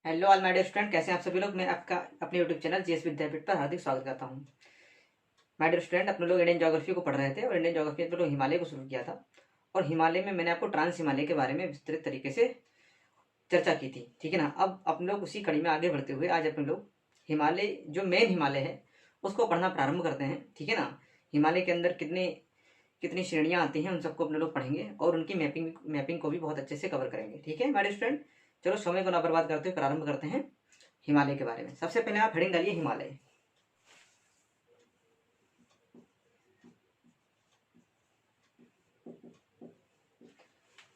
Hello all my dear student, कैसे हैं आप सभी लोग। मैं आपका अपने यूट्यूब चैनल जीएस विद्यापीठ पर हार्दिक स्वागत करता हूं। माय डियर स्टूडेंट, अपने लोग इंडियन ज्योग्राफी को पढ़ रहे थे और इंडियन ज्योग्राफी में लोग हिमालय को शुरू किया था। और हिमालय में मैंने आपको ट्रांस हिमालय के बारे में विस्तृत तरीके से चर्चा की थी, ठीक है ना। अब अपने लोग उसी कड़ी में आगे बढ़ते हुए आज अपने लोग हिमालय, जो मेन हिमालय है, उसको पढ़ना प्रारंभ करते हैं, ठीक है ना। हिमालय के अंदर कितने कितनी श्रेणियां आती हैं उन सबको अपने लोग पढ़ेंगे और उनकी मैपिंग मैपिंग को भी बहुत अच्छे से कवर करेंगे, ठीक है माय स्टूडेंट। चलो समय को ना बर्बाद करते हुए प्रारंभ करते हैं हिमालय के बारे में। सबसे पहले आप हेडिंग डालिए हिमालय।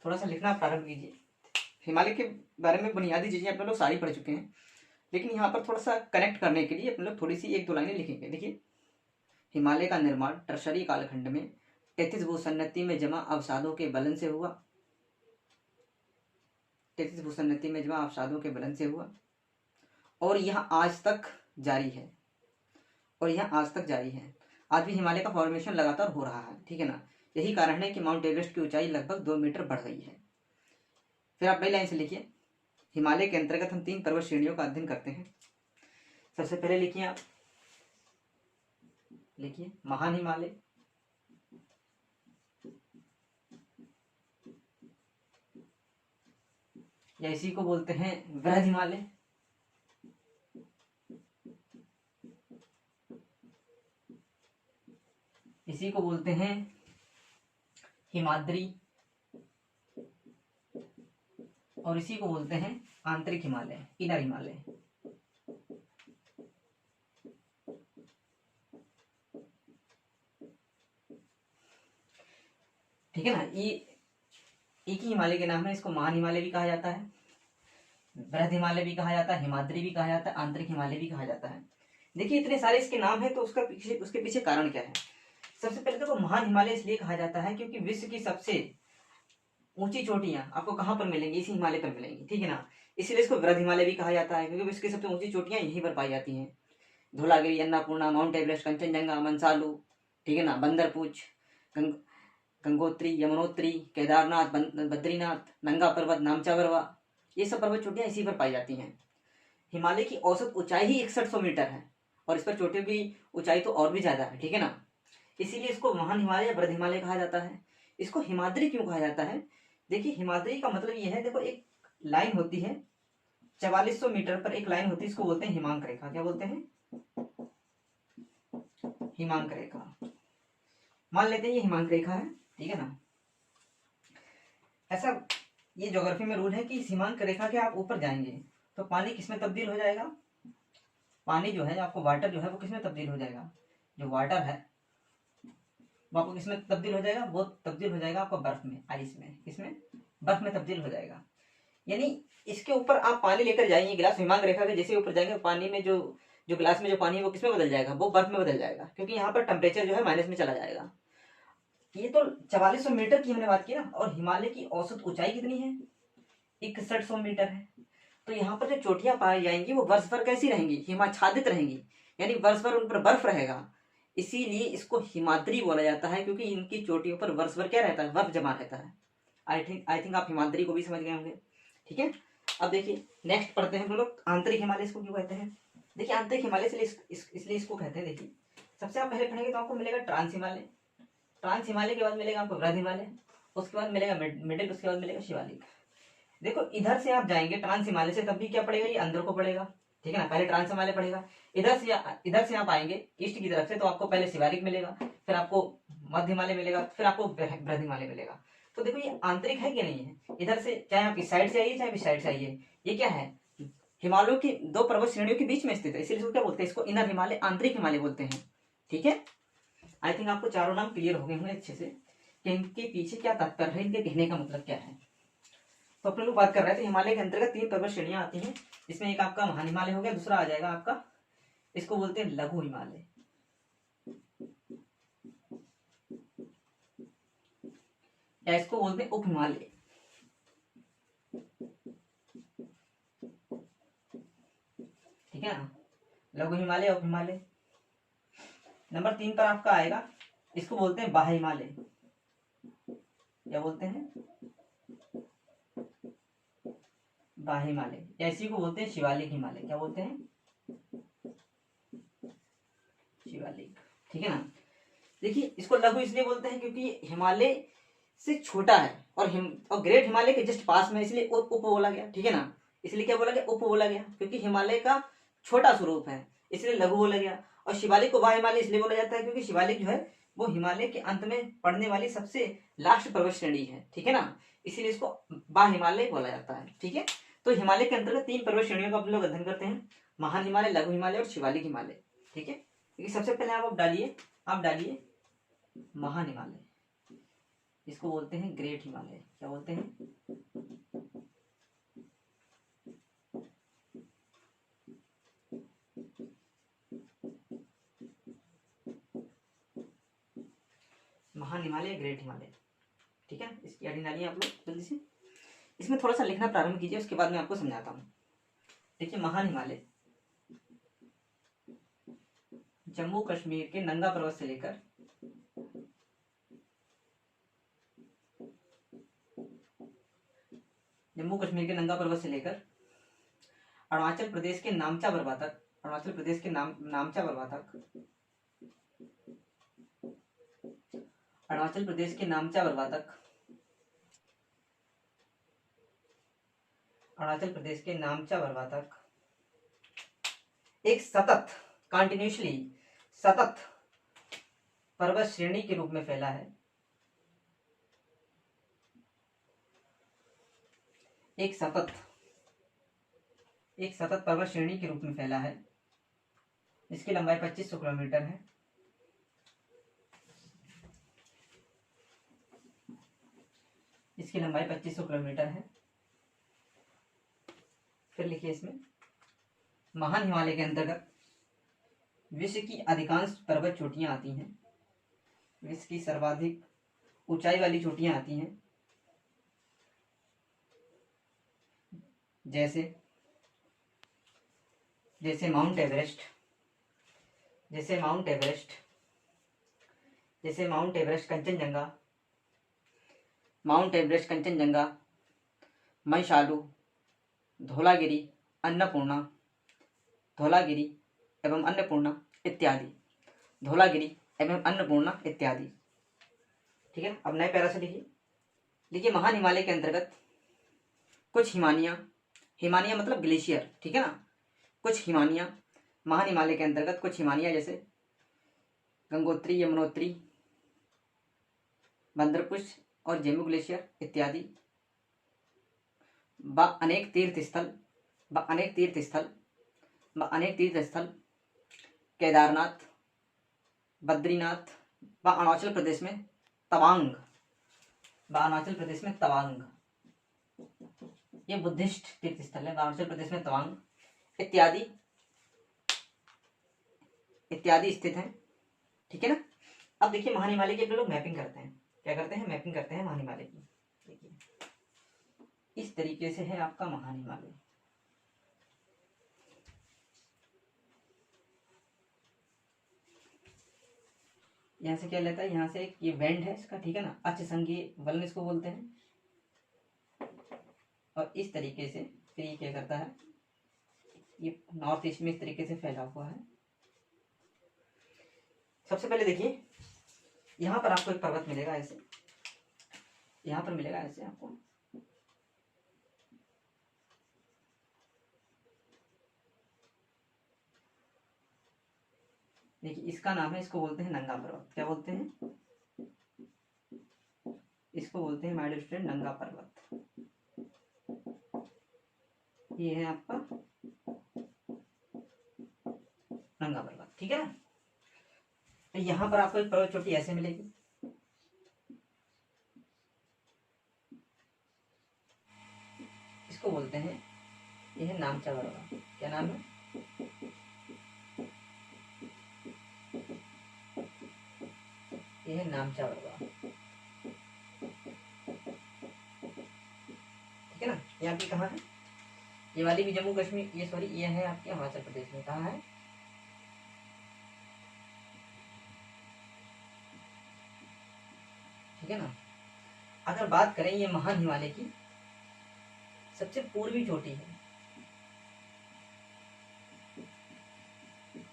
थोड़ा सा लिखना प्रारंभ कीजिए। हिमालय के बारे में बुनियादी चीजें अपने लोग सारी पढ़ चुके हैं, लेकिन यहाँ पर थोड़ा सा कनेक्ट करने के लिए अपने लोग थोड़ी सी एक दो लाइनें लिखेंगे। देखिए, हिमालय का निर्माण टर्शरी कालखंड में 33 भूसन्नति में जमा अवसादों के बलन से हुआ। 33 भूसन्नति में जमा अवसादों के बलन से हुआ और यह आज तक जारी है। आज भी हिमालय का फॉर्मेशन लगातार हो रहा है, ठीक है ना। यही कारण है कि माउंट एवरेस्ट की ऊंचाई लगभग 2 मीटर बढ़ गई है। फिर आप नई लाइन से लिखिए, हिमालय के अंतर्गत हम 3 पर्वत श्रेणियों का अध्ययन करते हैं। सबसे पहले लिखिए, आप लिखिए महान हिमालय, या इसी को बोलते हैं वृहद हिमालय। इसी को बोलते हैं हिमाद्री और इसी को बोलते हैं आंतरिक हिमालय, इनर हिमालय। ठीक है ना। ये एक ही हिमालय के नाम है। इसको महान हिमालय भी कहा जाता है, वृहद हिमालय भी कहा जाता है, हिमाद्री भी कहा जाता है, आंतरिक हिमालय भी कहा जाता है। देखिए, इतने सारे इसके नाम है तो उसके पीछे कारण क्या है। सबसे पहले देखो, महान हिमालय इसलिए कहा जाता है क्योंकि विश्व की सबसे ऊंची चोटियां आपको कहाँ पर मिलेंगी, इसी हिमालय पर मिलेंगी, ठीक है ना। इसलिए इसको वृहद हिमालय भी कहा जाता है क्योंकि विश्व की सबसे ऊंची चोटियां यहीं पर पाई जाती हैं। धौलागिरी, अन्नपूर्णा, माउंट एवरेस्ट, कंचनजंगा, मंसालू, ठीक है ना, बंदरपूछ, गंगोत्री, यमुनोत्री, केदारनाथ, बद्रीनाथ, नंगा पर्वत, नामचा बरवा, ये सब पर्वत चोटियां इसी पर पाई जाती हैं। हिमालय की औसत ऊंचाई ही 6100 मीटर है और इस पर चोटियों की ऊंचाई तो और भी ज्यादा है, ठीक है ना। इसीलिए इसको महान हिमालय या वृहद हिमालय कहा जाता है। इसको हिमाद्री क्यों कहा जाता है। देखिए, हिमाद्री का मतलब ये है, देखो एक लाइन होती है 4400 मीटर पर, एक लाइन होती है, इसको बोलते हैं हिमांक रेखा। क्या बोलते हैं, हिमांक रेखा। मान लेते हैं ये हिमांक रेखा है, ठीक है ना। ऐसा ये ज्योग्राफी में रूल है कि सीमांक रेखा के आप ऊपर जाएंगे तो पानी किसमें तब्दील हो जाएगा। पानी जो है, आपको वाटर जो है वो किसमें तब्दील हो जाएगा, जो वाटर है वो आपको किसमें तब्दील हो जाएगा, वो तब्दील हो जाएगा आपको बर्फ में, आइस में। किसमें, बर्फ में तब्दील हो जाएगा। यानी इसके ऊपर आप पानी लेकर जाएंगे, गिलास हिमांक रेखा के जैसे ऊपर जाएंगे, पानी में जो जो गिलास में जो पानी है वो किसमें बदल जाएगा, वो बर्फ में बदल जाएगा, क्योंकि यहाँ पर टेम्परेचर जो है माइनस में चला जाएगा। ये तो 4400 मीटर की हमने बात की ना, और हिमालय की औसत ऊंचाई कितनी है, 6100 मीटर है। तो यहाँ पर जो चोटियां पाई जाएंगी वो वर्ष भर कैसी रहेंगी, हिमाच्छादित रहेंगी, यानी वर्ष भर उन पर बर्फ रहेगा। इसीलिए इसको हिमाद्री बोला जाता है, क्योंकि इनकी चोटियों पर वर्ष भर क्या रहता है, बर्फ जमा रहता है। आई थिंक आप हिमाद्री को भी समझ गए होंगे, ठीक है। अब देखिए, नेक्स्ट पढ़ते हैं हम लोग आंतरिक हिमालय इसको क्यों कहते हैं। देखिए, आंतरिक हिमालय इसलिए इसको कहते हैं। देखिए, सबसे आप पहले पढ़ेंगे तो आपको मिलेगा ट्रांस हिमालय, ट्रांस हिमालय के बाद मिलेगा आपको वृहद हिमालय, उसके बाद मिलेगा मिडिल, उसके बाद मिलेगा शिवालिक। देखो, इधर से आप जाएंगे ट्रांस हिमालय से, तब भी क्या पड़ेगा, ये अंदर को पड़ेगा, ठीक है ना। पहले ट्रांस हिमालय पड़ेगा, इधर से आप आएंगे ईस्ट की तरफ से, तो आपको पहले शिवालिक मिलेगा, फिर आपको मध्य हिमालय मिलेगा, फिर आपको वृहद हिमालय मिलेगा। तो देखो, ये आंतरिक है कि नहीं है। इधर से चाहे आप इस साइड से आइए चाहे इस साइड से आइए, ये क्या है, हिमालयों की दो पर्वत श्रेणियों के बीच में स्थित है, इसीलिए इसको क्या बोलते हैं, इसको इनर हिमालय, आंतरिक हिमालय बोलते हैं, ठीक है। आई थिंक आपको चारों नाम क्लियर हो गए होंगे अच्छे से कि इनके पीछे क्या तात्पर्य है, इनके कहने का मतलब क्या है। तो अपने लोग बात कर रहे थे हिमालय के अंतर्गत 3 पर्वत श्रेणियां आती हैं, जिसमें एक आपका महान हिमालय हो गया, दूसरा आ जाएगा आपका, इसको बोलते हैं लघु हिमालय, या इसको बोलते हैं उप हिमालय, ठीक है ना। लघु हिमालय, उप हिमालय। नंबर 3 पर आपका आएगा, इसको बोलते हैं बाह्य हिमालय। क्या बोलते हैं, बाह्य हिमालय, या इसी को बोलते हैं शिवालिक हिमालय। क्या बोलते हैं? शिवालिक। ठीक है ना। देखिए इसको लघु इसलिए बोलते हैं क्योंकि हिमालय से छोटा है और ग्रेट हिमालय के जस्ट पास में, इसलिए उप बोला गया। ठीक है ना। इसलिए क्या बोला गया? उप बोला गया, क्योंकि हिमालय का छोटा स्वरूप है इसलिए लघु बोला गया। और शिवालिक को बाह्य हिमालय इसलिए बोला जाता है क्योंकि शिवालिक जो है वो हिमालय के अंत में पड़ने वाली सबसे लास्ट पर्वत श्रेणी है। ठीक है ना, इसीलिए इसको बाह्य हिमालय बोला जाता है। ठीक है, तो हिमालय के अंतर्गत 3 पर्वत श्रेणियों का हम लोग अध्ययन करते हैं, महान हिमालय, लघु हिमालय और शिवालिक हिमालय। ठीक है, सबसे पहले आप डालिए महान हिमालय, इसको बोलते हैं ग्रेट हिमालय। क्या बोलते हैं? महान हिमालय, ग्रेट हिमालय। ठीक है, इसकी आईडी डालिए आप लोग जल्दी से। इसमें थोड़ा सा लिखना प्रारंभ कीजिए, उसके बाद मैं आपको समझाता हूँ। देखिए महान हिमालय जम्मू कश्मीर के नंगा पर्वत से लेकर अरुणाचल प्रदेश के नामचा बरवा तक, नामचा बरवा तक एक सतत पर्वत श्रेणी के रूप में फैला है। एक सतत पर्वत श्रेणी के रूप में फैला है। इसकी लंबाई 2500 किलोमीटर है। फिर लिखिए इसमें, महान हिमालय के अंतर्गत विश्व की अधिकांश पर्वत चोटियां आती हैं। विश्व की सर्वाधिक ऊंचाई वाली चोटियां आती हैं, जैसे माउंट एवरेस्ट, कंचनजंगा, मैशालू, धौलागिरी एवं अन्नपूर्णा इत्यादि। ठीक है, अब नए पैरा से लिखिए महान हिमालय के अंतर्गत कुछ हिमानियां मतलब ग्लेशियर। ठीक है ना, कुछ हिमानियां, महान हिमालय के अंतर्गत कुछ हिमानियां जैसे गंगोत्री, यमुनोत्री, बंदरपुष्प और जेमू ग्लेशियर इत्यादि, अनेक तीर्थ स्थल केदारनाथ, बद्रीनाथ व अरुणाचल प्रदेश में तवांग, ये बुद्धिस्ट तीर्थ स्थल है। अरुणाचल प्रदेश में तवांग इत्यादि स्थित हैं। ठीक है ना। अब देखिए महान हिमालय की लोग मैपिंग करते हैं। क्या करते हैं? मैपिंग करते हैं महान हिमालय की। देखिए इस तरीके से है आपका महान हिमालय। यहाँ से क्या लेता है? यहाँ से एक ये बैंड है इसका। ठीक है ना, अक्ष संघीय वलन इसको बोलते हैं। और इस तरीके से फिर ये क्या करता है? ये नॉर्थ ईस्ट में इस तरीके से फैला हुआ है। सबसे पहले देखिए यहाँ पर आपको एक पर्वत मिलेगा, ऐसे यहाँ पर मिलेगा ऐसे आपको। देखिए इसका नाम है, इसको बोलते हैं नंगा पर्वत। क्या बोलते हैं? इसको बोलते हैं माय डियर स्टूडेंट नंगा पर्वत। ये है आपका नंगा पर्वत। ठीक है ना। तो यहाँ पर आपको एक पर्वत चोटी ऐसे मिलेगी। इसको बोलते हैं, ये है नामचा बरवा। क्या नाम है? ये है नामचा बरवा। ठीक है ना। ये आपकी कहाँ है? ये वाली भी जम्मू कश्मीर, ये सॉरी ये है आपके हिमाचल प्रदेश में। कहाँ है? ठीक है ना। अगर बात करें ये महान हिमालय की, सबसे पूर्वी चोटी है,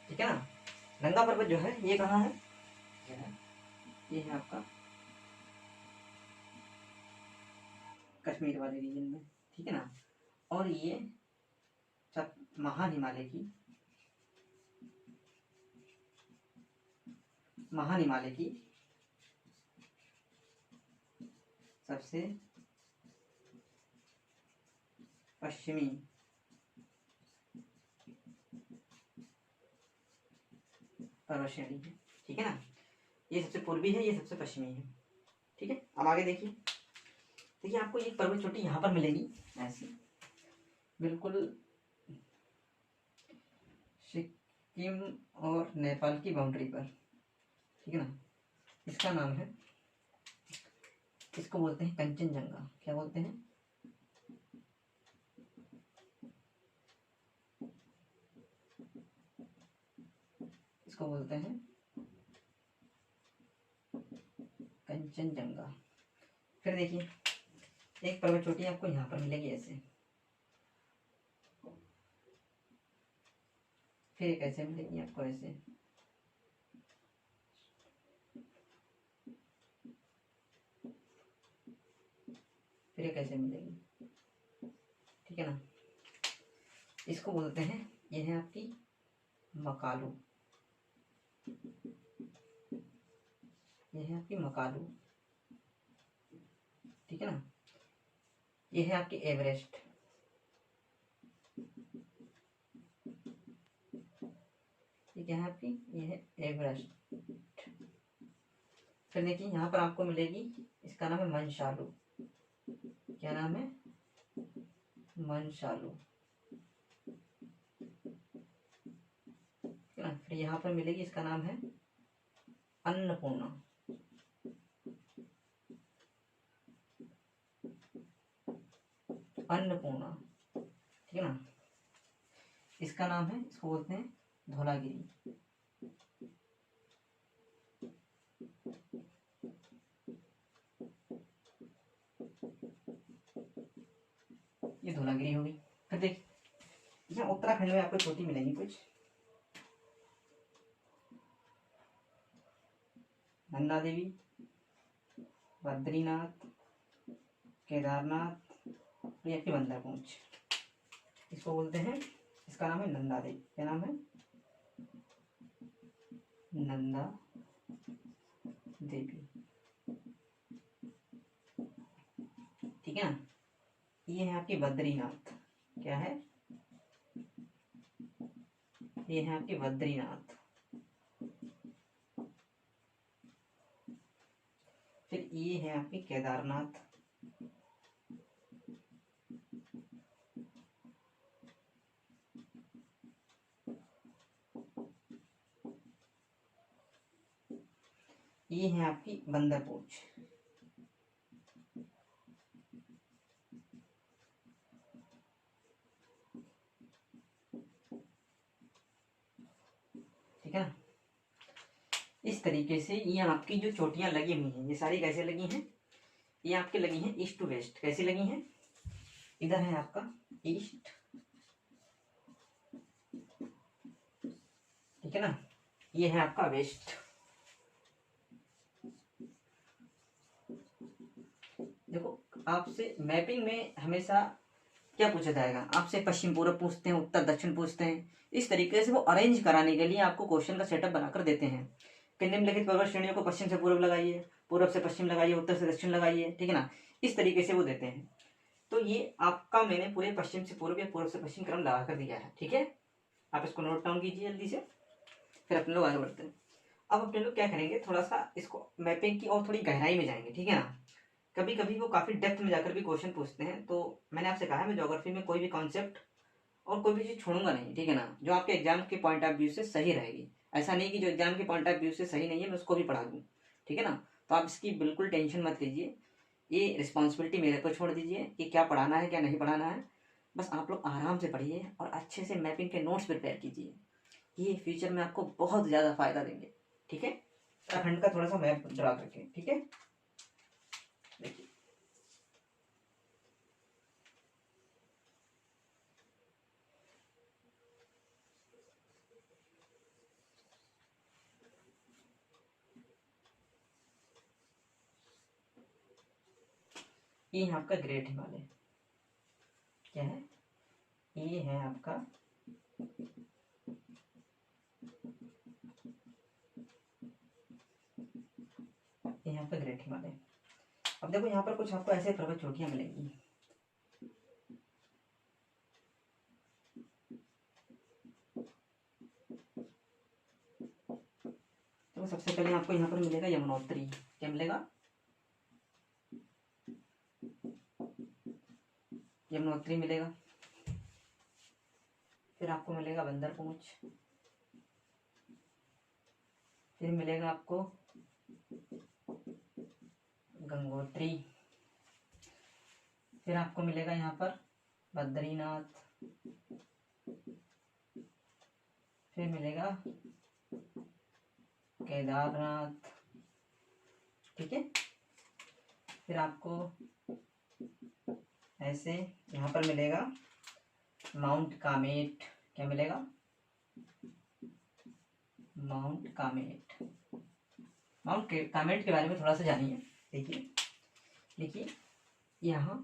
ठीक है ना। नंगा पर्वत जो है ये कहाँ है, ये है आपका कश्मीर वाले रीजन में, ठीक है ना। और ये सब महान हिमालय की सबसे पश्चिमी पर्वत श्रेणी है, ठीक है ना। ये सबसे पूर्वी है, ये सबसे पश्चिमी है, ठीक है। अब आगे देखिए आपको ये पर्वत चोटी यहाँ पर मिलेगी ऐसी, बिल्कुल सिक्किम और नेपाल की बाउंड्री पर, ठीक है ना। इसका नाम है, इसको बोलते हैं कंचनजंगा। क्या बोलते हैं, इसको बोलते हैं कंचनजंगा। फिर देखिए एक पर्वत चोटी आपको यहाँ पर मिलेगी ऐसे, फिर एक ऐसे मिलेगी आपको ऐसे, फिर एक ऐसे मिलेगी, ठीक है ना। इसको बोलते हैं, ये है आपकी मकालू, ये है आपकी मकालू, ठीक है ना। ये है आपकी एवरेस्ट, ये क्या है आपकी, ये है एवरेस्ट। फिर देखिए यहाँ पर आपको मिलेगी, इसका नाम है मनशालू। क्या नाम है, मनशालू, ठीक है ना। फिर यहाँ पर मिलेगी, इसका नाम है अन्नपूर्णा, अन्नपूर्णा, ठीक है ना। इसका नाम है, इसको बोलते हैं धौलागिरी, ये धौलागिरी होगी। फिर देख यहाँ उत्तराखंड में आपको छोटी मिलेगी कुछ, नंदा देवी, बद्रीनाथ, केदारनाथ, ये आपकी बंदरपूंछ, इसको बोलते हैं, इसका नाम है नंदा देवी। क्या नाम है, नंदा देवी, ठीक है ना। ये है आपकी बद्रीनाथ, क्या है, ये है आपकी बद्रीनाथ। फिर ये है आपकी केदारनाथ, ये है आपकी बंदरपूंछ, ठीक है ना। इस तरीके से ये आपकी जो चोटियां लगी हुई हैं, ये सारी कैसे लगी हैं, ये आपके लगी हैं ईस्ट टू वेस्ट। कैसी लगी हैं, इधर है आपका ईस्ट, ठीक है ना, ये है आपका वेस्ट। देखो आपसे मैपिंग में हमेशा क्या पूछा जाएगा, आपसे पश्चिम पूर्व पूछते हैं, उत्तर दक्षिण पूछते हैं। इस तरीके से वो अरेंज कराने के लिए आपको क्वेश्चन का सेटअप बनाकर देते हैं कि निम्नलिखित पर्वत श्रेणियों को पश्चिम से पूर्व लगाइए, पूर्व से पश्चिम लगाइए, उत्तर से दक्षिण लगाइए, ठीक है ना। इस तरीके से वो देते हैं। तो ये आपका मैंने पूरे पश्चिम से पूर्व या पूर्व से पश्चिम क्रम लगा कर दिया है, ठीक है। आप इसको नोट डाउन कीजिए जल्दी से, फिर अपने लोग आगे बढ़ते हैं। अब अपने लोग क्या करेंगे, थोड़ा सा इसको मैपिंग की और थोड़ी गहराई में जाएंगे, ठीक है ना। कभी कभी वो काफ़ी डेप्थ में जाकर भी क्वेश्चन पूछते हैं, तो मैंने आपसे कहा है मैं ज्योग्राफी में कोई भी कॉन्सेप्ट और कोई भी चीज़ छोड़ूंगा नहीं, ठीक है ना, जो आपके एग्जाम के पॉइंट ऑफ व्यू से सही रहेगी। ऐसा नहीं कि जो एग्जाम के पॉइंट ऑफ व्यू से सही नहीं है मैं उसको भी पढ़ा दूँ, ठीक है ना। तो आप इसकी बिल्कुल टेंशन मत लीजिए, ये रिस्पॉन्सिबिलिटी मेरे पर छोड़ दीजिए कि क्या पढ़ाना है क्या नहीं पढ़ाना है। बस आप लोग आराम से पढ़िए और अच्छे से मैपिंग के नोट्स प्रिपेयर कीजिए, ये फ्यूचर में आपको बहुत ज़्यादा फायदा देंगे, ठीक है। उत्तराखंड का थोड़ा सा मैप ड्रा करके, ठीक है। देखिए ये है आपका ग्रेट हिमालय। क्या है? ये है आपका ये यहाँ पे ग्रेट हिमालय। अब देखो यहाँ पर कुछ आपको ऐसे पर्वत चोटियां मिलेंगी। तो सबसे पहले आपको यहाँ पर मिलेगा यमुनोत्री। क्या मिलेगा? यमुनोत्री मिलेगा। फिर आपको मिलेगा बंदरपूंछ। फिर मिलेगा आपको गंगोत्री। फिर आपको मिलेगा यहाँ पर बद्रीनाथ। फिर मिलेगा केदारनाथ। ठीक है। फिर आपको ऐसे यहाँ पर मिलेगा माउंट कामेट। क्या मिलेगा? माउंट कामेट। माउंट कामेट के बारे में थोड़ा सा जानिए। देखिए देखिए, यहाँ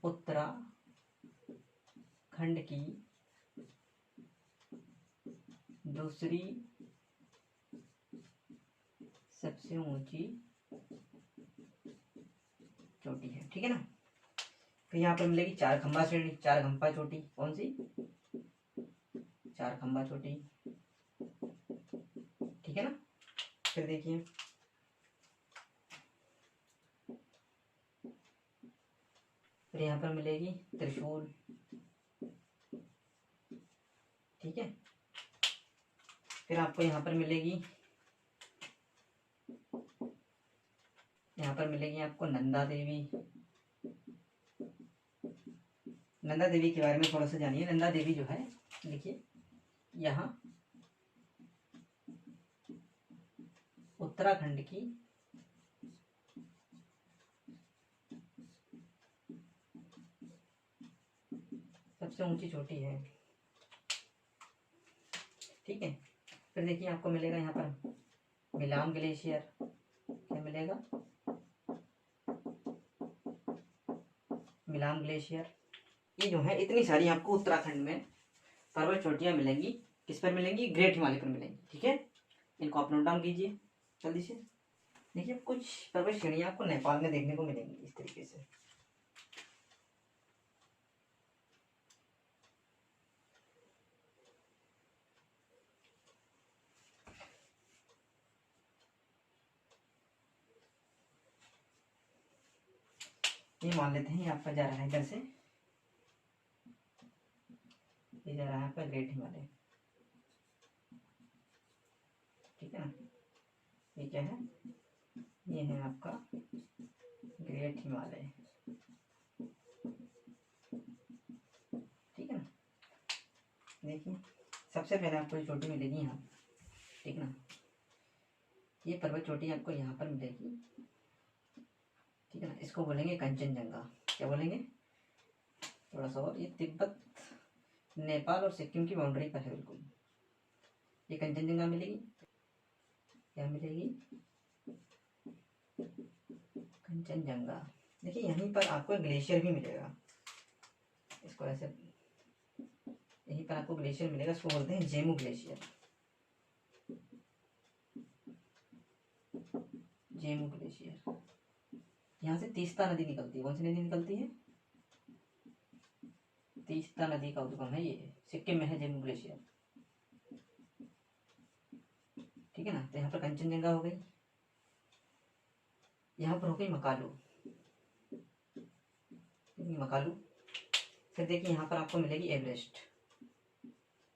उत्तराखंड की दूसरी सबसे ऊंची चोटी है। ठीक है ना। फिर यहाँ पर मिलेगी चार खंबा श्रेणी, चार खंबा चोटी। कौन सी? चार खंबा चोटी। ठीक है ना। फिर देखिए फिर यहाँ पर मिलेगी त्रिशूल। ठीक है। फिर आपको यहाँ पर मिलेगी आपको नंदा देवी। नंदा देवी के बारे में थोड़ा सा जानिए। नंदा देवी जो है, देखिए यहाँ उत्तराखंड की सबसे ऊंची चोटी है। ठीक है। फिर देखिए आपको मिलेगा यहाँ पर मिलाम ग्लेशियर। क्या मिलेगा? मिलाम ग्लेशियर। ये जो है इतनी सारी आपको उत्तराखंड में पर्वत चोटियां मिलेंगी। किस पर मिलेंगी? ग्रेट हिमालय पर मिलेंगी। ठीक है। इनको आप नोट डाउन कीजिए जल्दी से। देखिए कुछ पर्वत श्रेणियां आपको नेपाल में देखने को मिलेंगी इस तरीके से। ये मान लेते हैं आपका जा रहा है इधर से, ये जा रहा है आपका ग्रेट हिमालय। ठीक है ना। ये क्या है? ये है आपका ग्रेट हिमालय। ठीक है ना। देखिए सबसे पहले आपको ये चोटी मिलेगी यहाँ। ठीक ना। ये पर्वत चोटी आपको यहाँ पर मिलेगी। ठीक है ना। इसको बोलेंगे कंचनजंगा। क्या बोलेंगे? थोड़ा सा और, ये तिब्बत, नेपाल और सिक्किम की बाउंड्री पर है बिल्कुल। ये कंचनजंगा मिलेगी। क्या मिलेगी? कंचनजंगा। देखिए यहीं पर आपको ग्लेशियर भी मिलेगा। इसको ऐसे, यहीं पर आपको ग्लेशियर मिलेगा। इसको बोलते हैं जेमू ग्लेशियर। जेमू ग्लेशियर। यहाँ से तीस्ता नदी निकलती है। कौन सी नदी निकलती है? तीस्ता नदी का उद्गम है ये, सिक्किम में है जेमू ग्लेशियर। ठीक है ना। तो यहाँ पर कंचनजंगा हो गई। यहाँ पर हो गई मकालू। मकालू। फिर देखिए यहाँ पर आपको मिलेगी एवरेस्ट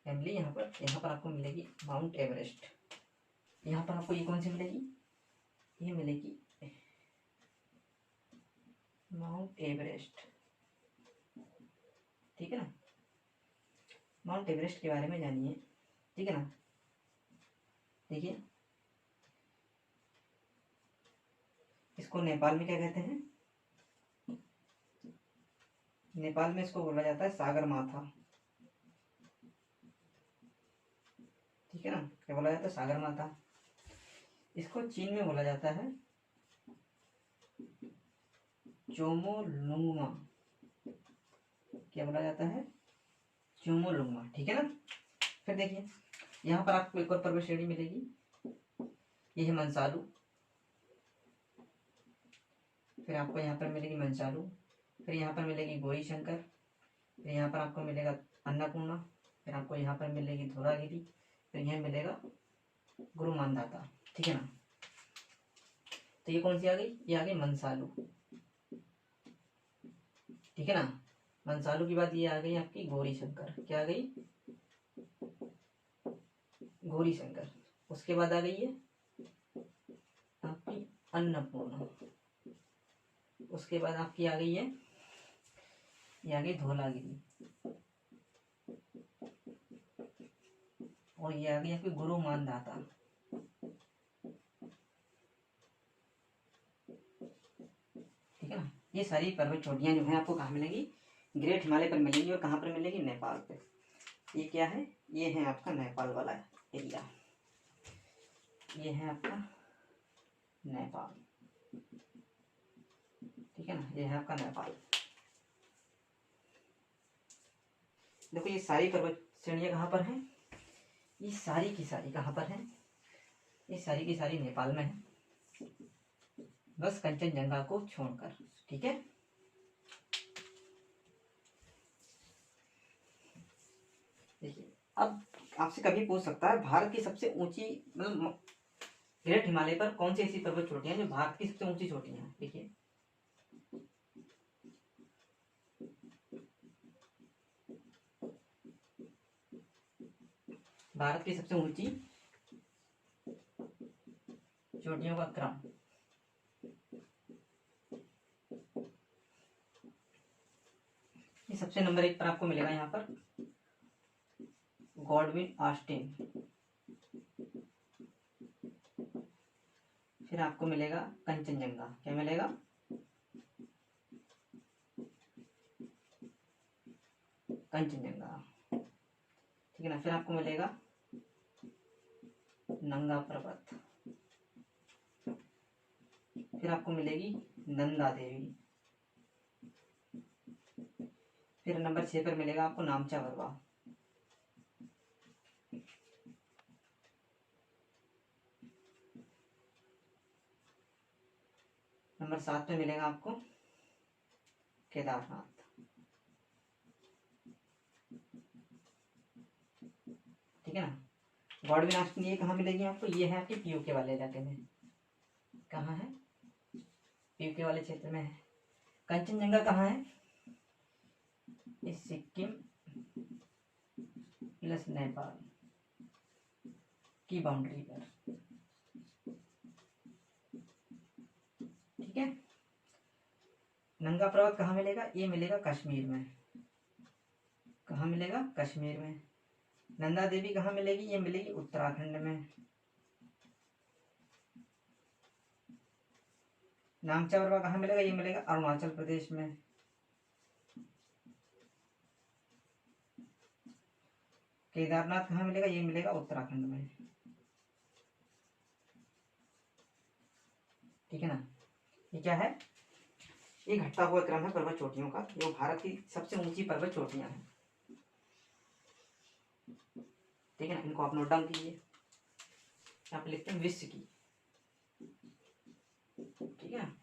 फैमिली। यहाँ पर आपको मिलेगी माउंट एवरेस्ट। यहाँ पर आपको ये कौन सी मिलेगी? ये मिलेगी माउंट एवरेस्ट। ठीक है ना। माउंट एवरेस्ट के बारे में जानिए। ठीक है ना। देखिए इसको नेपाल में क्या कहते हैं? नेपाल में इसको बोला जाता है सागर माथा। ठीक है ना। क्या बोला जाता है? सागर माथा। इसको चीन में बोला जाता है चोमोलुंगमा, क्या बोला जाता है? चोमोलुंगमा, ठीक है ना। फिर देखिए यहाँ पर आपको एक और पर्वत श्रेणी मिलेगी, ये है मंसालू। फिर आपको यहाँ पर मिलेगी मंसालू, फिर यहाँ पर मिलेगी गौरी शंकर, फिर यहाँ पर आपको मिलेगा अन्नपूर्णा, फिर आपको यहाँ पर मिलेगी धौलागिरी, फिर यहाँ मिलेगा गुरु मानधाता, ठीक है ना। तो ये कौन सी आ गई? ये आ गई मंसालू, ठीक है ना। मंसालू की बाद ये आ गई आपकी गौरी शंकर, क्या आ गई? गौरी शंकर। उसके बाद आ गई है आपकी अन्नपूर्णा, उसके बाद आपकी आ गई है, ये आ गई धौलागिरी, और ये आ गई आपकी गुरु मानधाता, ठीक है ना। ये सारी पर्वत चोटियां जो है आपको कहाँ मिलेगी? ग्रेट हिमालय पर मिलेगी। और कहाँ पर मिलेगी? नेपाल पे। ये क्या है? ये है आपका नेपाल वाला एरिया, ये है आपका नेपाल, ठीक है ना। ये है आपका नेपाल। देखो ये सारी पर्वत श्रेणियां कहाँ पर हैं? ये सारी की सारी कहाँ पर हैं? ये सारी की सारी नेपाल में है, बस कंचनजंगा को छोड़कर, ठीक है। देखिए अब आपसे कभी पूछ सकता है भारत की सबसे ऊंची, मतलब ग्रेट हिमालय पर कौन सी ऐसी पर्वत चोटियां जो भारत की सबसे ऊंची चोटियां हैं? देखिए भारत की सबसे ऊंची चोटियों का क्रम, ये सबसे नंबर 1 पर आपको मिलेगा यहाँ पर गॉडविन ऑस्टिन, फिर आपको मिलेगा कंचनजंगा, क्या मिलेगा? कंचनजंगा, ठीक है ना। फिर आपको मिलेगा नंगा पर्वत, फिर आपको मिलेगी नंदा देवी, फिर नंबर 6 पर मिलेगा आपको नामचा बरवा, नंबर 7 पे मिलेगा आपको केदारनाथ, ठीक है ना। गॉडविन ऑस्टिन ये कहाँ मिलेगी आपको? ये है आपके पीयूके वाले इलाके में, कहाँ है? पीयूके वाले क्षेत्र में है। कंचनजंगा कहाँ है? इस सिक्किम प्लस नेपाल की बाउंड्री पर, ठीक है। नंगा पर्वत कहाँ मिलेगा? ये मिलेगा कश्मीर में, कहाँ मिलेगा? कश्मीर में। नंदा देवी कहाँ मिलेगी? ये मिलेगी उत्तराखंड में। नामचा बरवा कहाँ मिलेगा? ये मिलेगा अरुणाचल प्रदेश में। केदारनाथ कहाँ मिलेगा? ये मिलेगा उत्तराखंड में, ठीक है ना। ये क्या है? ये घटता हुआ क्रम है पर्वत चोटियों का, जो भारत की सबसे ऊंची पर्वत चोटियां हैं, ठीक है ना। इनको आप नोट डाउन कीजिए, आप लिखते हैं विश्व की, ठीक है ना।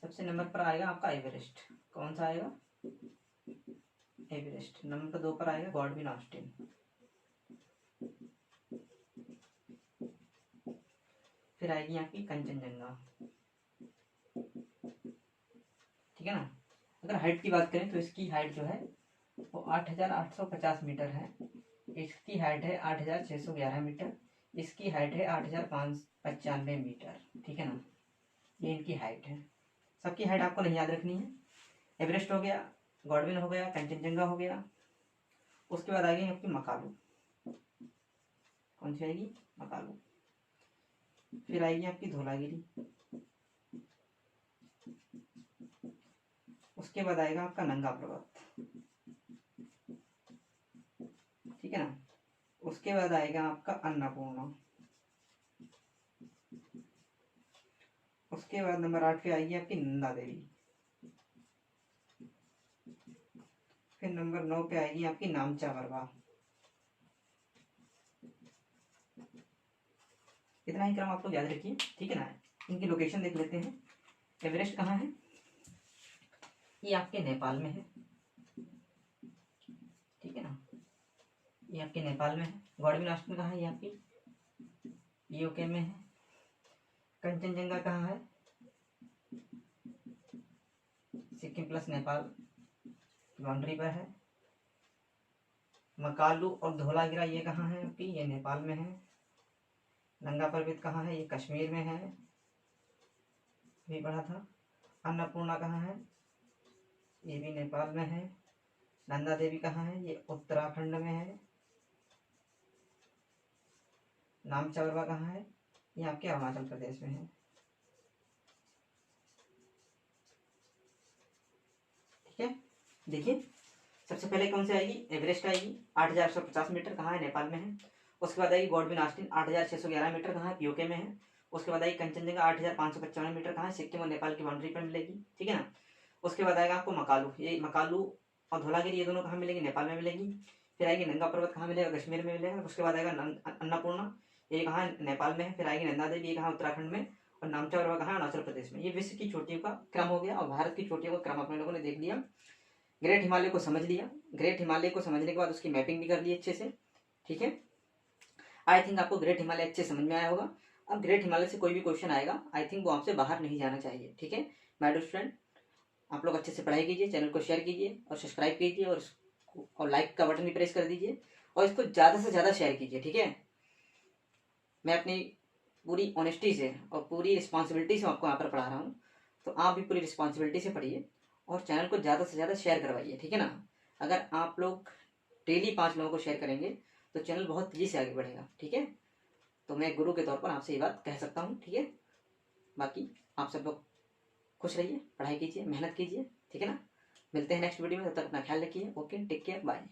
सबसे नंबर पर आएगा आपका एवरेस्ट, कौन सा आएगा? एवरेस्ट। नंबर 2 पर आएगा गॉडविन ऑस्टिन, फिर आएगी आपकी कंचनजंगा, ठीक है ना। अगर हाइट की बात करें तो इसकी हाइट जो है वो 8,850 मीटर है, इसकी हाइट है 8,611 मीटर, इसकी हाइट है 8,595 मीटर, ठीक है ना। ये इनकी हाइट है। सबकी हाइट आपको नहीं याद रखनी है। एवरेस्ट हो गया, गॉडविन हो गया, कंचनजंगा हो गया, उसके बाद आएगी आपकी मकालू, कौन सी आएगी? मकालू। फिर आएगी आपकी धौलागिरी, उसके बाद आएगा आपका नंगा पर्वत, ठीक है ना। उसके बाद आएगा आपका अन्नपूर्णा, उसके बाद नंबर 8 पे आएगी आपकी नंदा देवी, फिर नंबर 9 पे आएगी आपकी नामचा बरवा। इतना ही क्रम आप लोग याद रखिए, ठीक है ना। इनकी लोकेशन देख लेते हैं। एवरेस्ट कहाँ है? ये आपके नेपाल में है, ठीक है ना, ये आपके नेपाल में है। गॉडविन ऑस्टिन कहाँ है? ये आपकी यूके में है। कंचनजंगा कहाँ है? सिक्किम प्लस नेपाल बाउंड्री पर है। मकालू और धौलागिरा ये कहाँ है आपकी? ये नेपाल में है। नंगा पर्वत कहाँ है? ये कश्मीर में है, भी पढ़ा था। अन्नपूर्णा कहाँ है? ये भी नेपाल में है। नंदा देवी कहाँ है? ये उत्तराखंड में है। नामचौरवा कहाँ है? ये आपके अरुणाचल प्रदेश में है। ठीक है, देखिए सबसे पहले कौन सी आएगी? एवरेस्ट आएगी, 8,850 मीटर, कहाँ है? नेपाल में है। उसके बाद आएगी गॉडविन ऑस्टिन, 8,611 मीटर, कहाँ है? यूके में है। उसके बाद आएगी कंचनजंगा, 8,555 मीटर, कहाँ है? सिक्किम और नेपाल की बाउंड्री पर मिलेगी, ठीक है ना। उसके बाद आएगा आपको मकालू, ये मकालू और धौलागिरी ये दोनों कहाँ मिलेगी? नेपाल में मिलेगी। फिर आएगी नंगा पर्वत, कहाँ मिलेगा? कश्मीर में मिलेगा। उसके बाद आएगा अन्नपूर्णा, ये कहाँ है? नेपाल में है। फिर आएगी नंदा देवी, ये कहाँ? उत्तराखंड में। और नामचा कहाँ? अरुणाचल प्रदेश में। ये विश्व की चोटियों का क्रम हो गया और भारत की चोटियों का क्रम अपने लोगों ने देख लिया। ग्रेट हिमालय को समझ लिया। ग्रेट हिमालय को समझने के बाद उसकी मैपिंग भी कर ली अच्छे से, ठीक है। आई थिंक आपको ग्रेट हिमालय अच्छे समझ में आया होगा। अब ग्रेट हिमालय से कोई भी क्वेश्चन आएगा, आई थिंक वो आपसे बाहर नहीं जाना चाहिए, ठीक है। माय डियर स्टूडेंट, आप लोग अच्छे से पढ़ाई कीजिए, चैनल को शेयर कीजिए और सब्सक्राइब कीजिए और लाइक का बटन भी प्रेस कर दीजिए और इसको ज़्यादा से ज़्यादा शेयर कीजिए, ठीक है। मैं अपनी पूरी ऑनेस्टी से और पूरी रिस्पॉन्सिबिलिटी से आपको यहाँ पर पढ़ा रहा हूँ, तो आप भी पूरी रिस्पॉन्सिबिलिटी से पढ़िए और चैनल को ज़्यादा से ज़्यादा शेयर करवाइए, ठीक है ना। अगर आप लोग डेली 5 लोगों को शेयर करेंगे तो चैनल बहुत तेज़ी से आगे बढ़ेगा, ठीक है। तो मैं गुरु के तौर पर आपसे ये बात कह सकता हूँ, ठीक है। बाकी आप सब लोग खुश रहिए, पढ़ाई कीजिए, मेहनत कीजिए, ठीक है ना। मिलते हैं नेक्स्ट वीडियो में, तब तक अपना ख्याल रखिए। Okay, take care, bye.